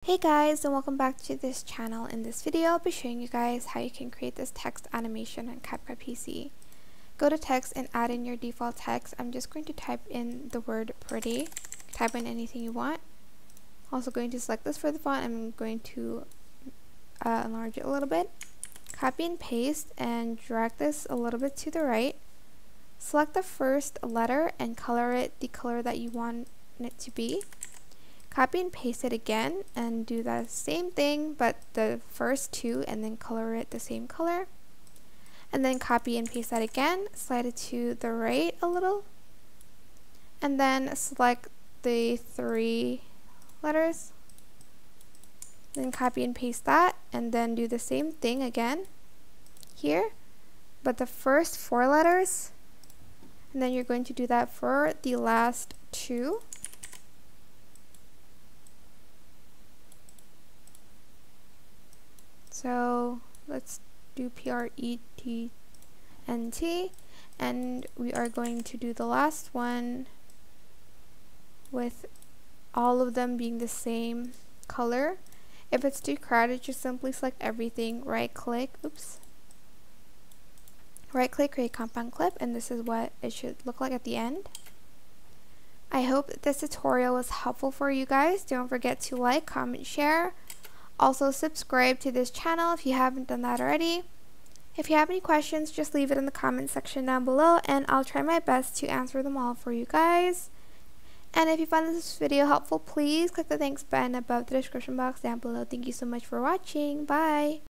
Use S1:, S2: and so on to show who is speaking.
S1: Hey guys, and welcome back to this channel. In this video, I'll be showing you guys how you can create this text animation on CapCut PC. Go to text and add in your default text. I'm just going to type in the word pretty. Type in anything you want. Also going to select this for the font. I'm going to enlarge it a little bit. Copy and paste and drag this a little bit to the right. Select the first letter and color it the color that you want it to be. Copy and paste it again and do the same thing but the first two and then color it the same color. And then copy and paste that again, slide it to the right a little, and then select the three letters. Then copy and paste that and then do the same thing again here, but the first four letters, and then you're going to do that for the last two. So let's do PRETNT, and we are going to do the last one with all of them being the same color. If it's too crowded, just simply select everything, right click, create compound clip, and this is what it should look like at the end. I hope that this tutorial was helpful for you guys. Don't forget to like, comment, share. Also subscribe to this channel if you haven't done that already. If you have any questions, just leave it in the comment section down below and I'll try my best to answer them all for you guys. And if you found this video helpful, please click the thanks button above the description box down below. Thank you so much for watching. Bye!